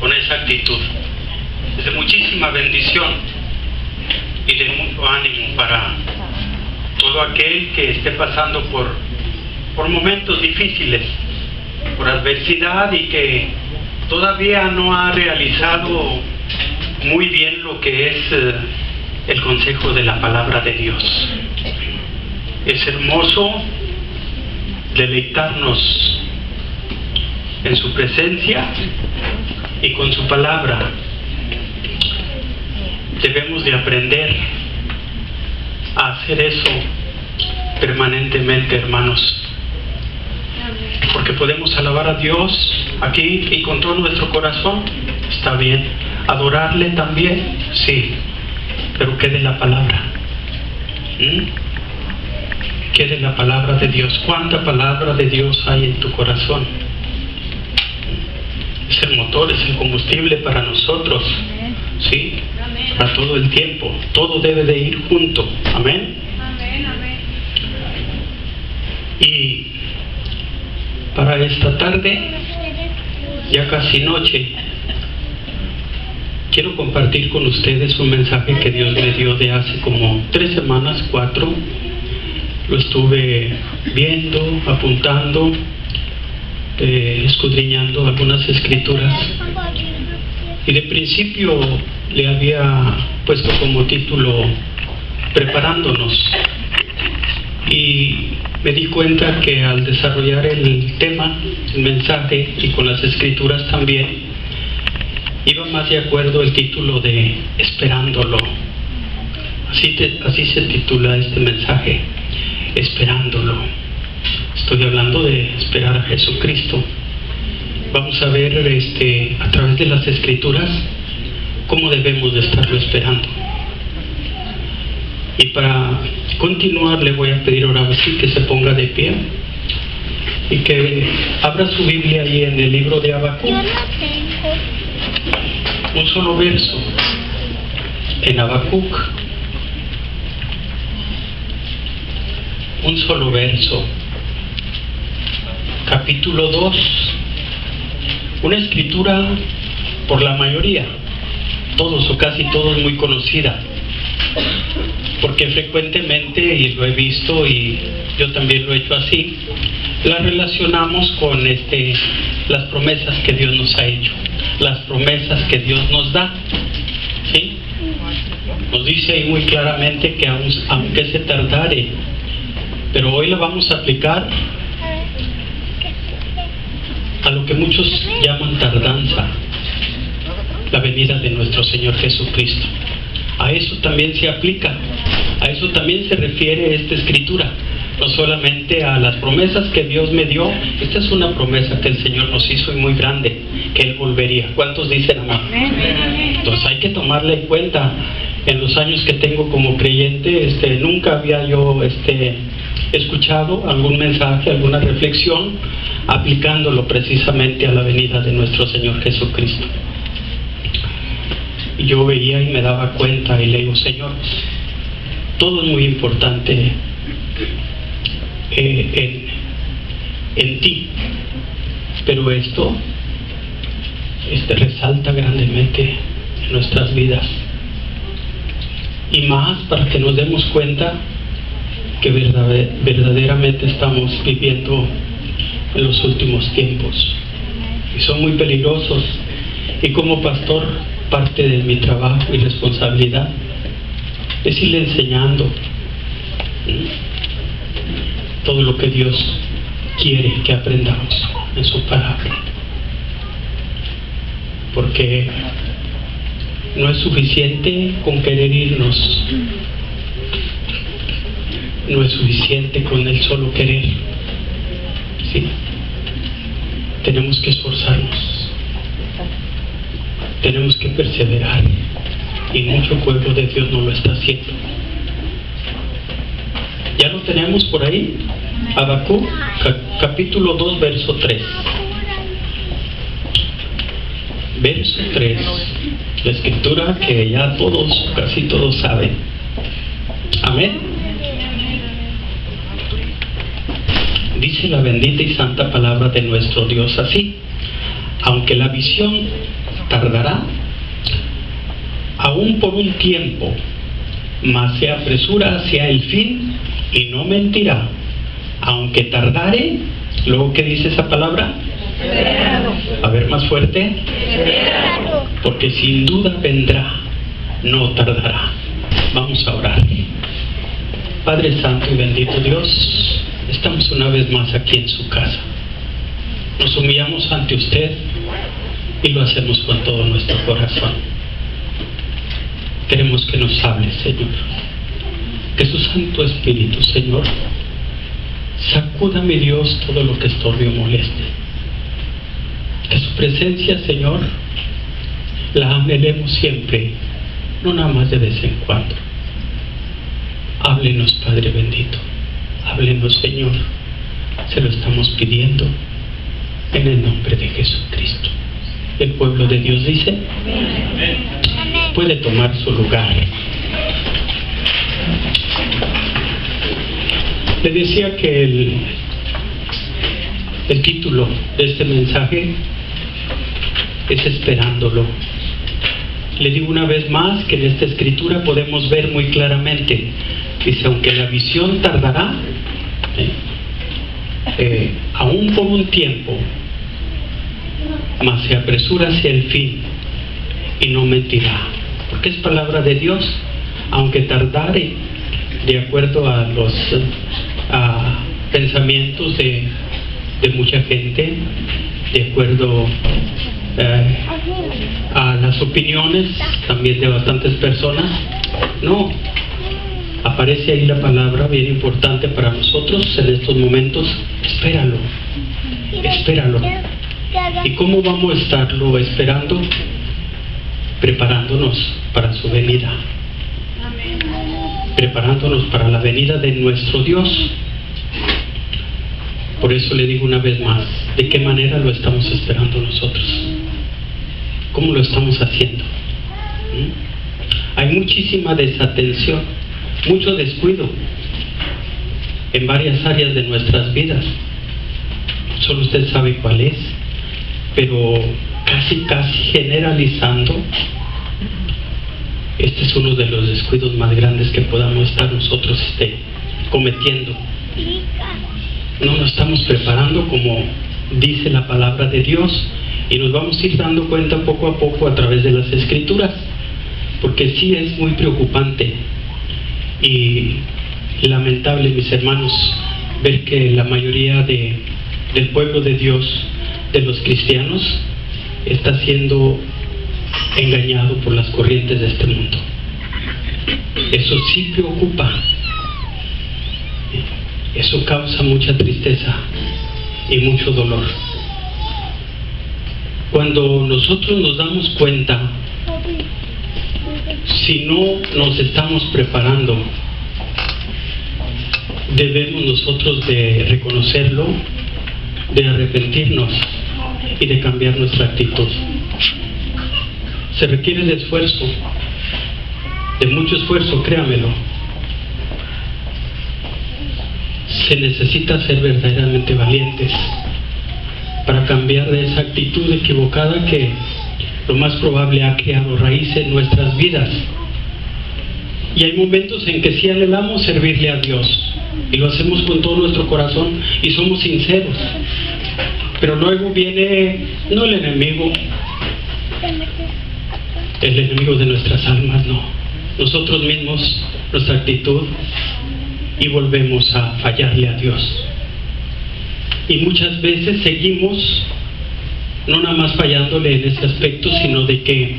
con esa actitud. Es de muchísima bendición y de mucho ánimo para todo aquel que esté pasando por momentos difíciles, por adversidad, y que todavía no ha realizado muy bien lo que es el consejo de la palabra de Dios. Es hermoso deleitarnos en su presencia y con su palabra. Debemos de aprender a hacer eso permanentemente, hermanos, porque podemos alabar a Dios aquí y con todo nuestro corazón, está bien. Adorarle también, sí, pero ¿qué de la palabra? ¿Qué de la palabra de Dios? ¿Cuánta palabra de Dios hay en tu corazón? Es el motor, es el combustible para nosotros, ¿sí? Para todo el tiempo. Todo debe de ir junto. Amén. Y para esta tarde, ya casi noche, quiero compartir con ustedes un mensaje que Dios me dio de hace como 3 semanas, 4. Lo estuve viendo, apuntando, escudriñando algunas escrituras, y de principio le había puesto como título Preparándonos, y me di cuenta que al desarrollar el tema, el mensaje, y con las escrituras también, iba más de acuerdo el título de Esperándolo. Así se titula este mensaje, Esperándolo. Estoy hablando de esperar a Jesucristo. Vamos a ver a través de las escrituras cómo debemos de estarlo esperando. Y para continuar le voy a pedir ahora sí que se ponga de pie y que abra su Biblia ahí en el libro de Habacuc. Un solo verso en Habacuc. Un solo verso. Capítulo 2. Una escritura por la mayoría, todos o casi todos, muy conocida, porque frecuentemente, y lo he visto y yo también lo he hecho así, la relacionamos con las promesas que Dios nos ha hecho, las promesas que Dios nos da, ¿sí? Nos dice ahí muy claramente que aunque se tardare, pero hoy la vamos a aplicar a lo que muchos llaman tardanza, la venida de nuestro Señor Jesucristo. A eso también se aplica, a eso también se refiere esta escritura, no solamente a las promesas que Dios me dio. Esta es una promesa que el Señor nos hizo y muy grande, que Él volvería. ¿Cuántos dicen amén? Entonces hay que tomarla en cuenta. En los años que tengo como creyente, nunca había yo escuchado algún mensaje, alguna reflexión aplicándolo precisamente a la venida de nuestro Señor Jesucristo. Y yo veía y me daba cuenta y le digo, Señor, todo es muy importante en ti, pero esto resalta grandemente en nuestras vidas, y más para que nos demos cuenta que verdaderamente estamos viviendo en los últimos tiempos, y son muy peligrosos. Y como pastor, parte de mi trabajo y responsabilidad es irle enseñando todo lo que Dios quiere que aprendamos en su palabra, porque no es suficiente con querer irnos, no es suficiente con el solo querer, ¿sí? Tenemos que esforzarnos, tenemos que perseverar, y mucho pueblo de Dios no lo está haciendo. ¿Ya lo tenemos por ahí? Habacuc, capítulo 2, verso 3. Verso 3, la escritura que ya todos, casi todos saben. Amén. Dice la bendita y santa palabra de nuestro Dios así: aunque la visión tardará, aún por un tiempo, mas se apresura hacia el fin y no mentirá. Aunque tardare, luego, ¿qué dice esa palabra? A ver, más fuerte. Porque sin duda vendrá, no tardará. Vamos a orar. Padre Santo y bendito Dios, estamos una vez más aquí en su casa. Nos humillamos ante usted y lo hacemos con todo nuestro corazón. Queremos que nos hable, Señor. Que su Santo Espíritu, Señor, sacuda, mi Dios, todo lo que estorbe o moleste. Que su presencia, Señor, la anhelemos siempre, no nada más de vez en cuando. Háblenos, Padre bendito. Háblenos, Señor. Se lo estamos pidiendo en el nombre de Jesucristo. El pueblo de Dios dice: amén. Puede tomar su lugar. Le decía que el título de este mensaje es Esperándolo. Le digo una vez más que en esta escritura podemos ver muy claramente, dice, aunque la visión tardará, aún por un tiempo, mas se apresura hacia el fin y no mentirá, porque es palabra de Dios. Aunque tardare, de acuerdo a los pensamientos de mucha gente, de acuerdo a las opiniones también de bastantes personas, no, aparece ahí la palabra bien importante para nosotros en estos momentos: espéralo, espéralo. ¿Y cómo vamos a estarlo esperando? Preparándonos para su venida, preparándonos para la venida de nuestro Dios. Por eso le digo una vez más, ¿de qué manera lo estamos esperando nosotros? ¿Cómo lo estamos haciendo? Hay muchísima desatención, mucho descuido en varias áreas de nuestras vidas. Solo usted sabe cuál es, pero casi generalizando, este es uno de los descuidos más grandes que podamos estar nosotros cometiendo. No nos estamos preparando como dice la palabra de Dios, y nos vamos a ir dando cuenta poco a poco a través de las escrituras, porque sí es muy preocupante y lamentable, mis hermanos, ver que la mayoría del pueblo de Dios, de los cristianos, está siendo engañado por las corrientes de este mundo. Eso sí preocupa. Eso causa mucha tristeza y mucho dolor. Cuando nosotros nos damos cuenta, si no nos estamos preparando, debemos nosotros de reconocerlo, de arrepentirnos y de cambiar nuestra actitud. Se requiere de esfuerzo, de mucho esfuerzo, créamelo. Se necesita ser verdaderamente valientes para cambiar de esa actitud equivocada que lo más probable ha creado raíces en nuestras vidas. Y hay momentos en que sí anhelamos servirle a Dios y lo hacemos con todo nuestro corazón y somos sinceros, pero luego viene no el enemigo de nuestras almas, no, nosotros mismos, nuestra actitud, y volvemos a fallarle a Dios. Y muchas veces seguimos no nada más fallándole en ese aspecto, sino de que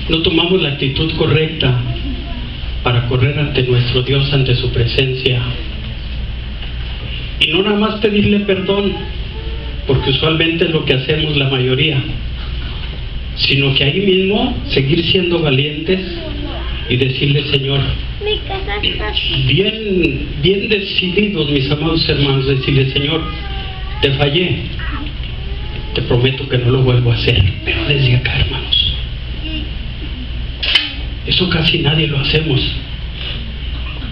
no tomamos la actitud correcta para correr ante nuestro Dios, ante su presencia, y no nada más pedirle perdón, porque usualmente es lo que hacemos la mayoría, sino que ahí mismo seguir siendo valientes y decirle: Señor, bien decididos, mis amados hermanos, decirle: Señor, te fallé, te prometo que no lo vuelvo a hacer. Pero desde acá, hermanos, eso casi nadie lo hacemos,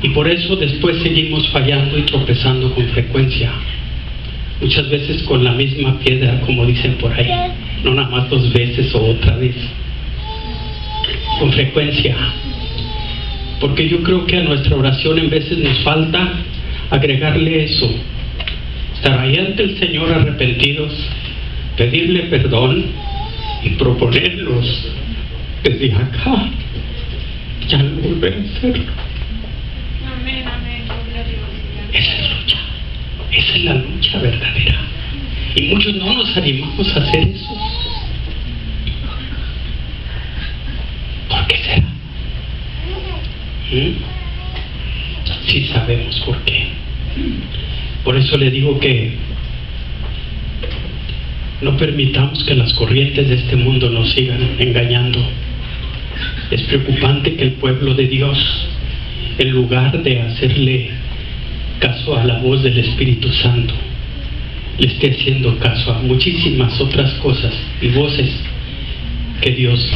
y por eso después seguimos fallando y tropezando con frecuencia. muchas veces con la misma piedra, como dicen por ahí, no nada más 2 veces o otra vez, con frecuencia. Porque yo creo que a nuestra oración en veces nos falta agregarle eso, estar ahí ante el Señor arrepentidos, pedirle perdón y proponernos desde acá ya no volver a hacerlo. Amén, amén. Esa es lucha, esa es la lucha verdadera, y muchos no nos animamos a hacer eso. ¿Por qué será? Sí sabemos por qué. Por eso le digo que no permitamos que las corrientes de este mundo nos sigan engañando. Es preocupante que el pueblo de Dios, en lugar de hacerle caso a la voz del Espíritu Santo, le esté haciendo caso a muchísimas otras cosas y voces que Dios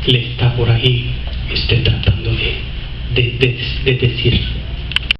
le está por ahí, esté tratando de decir.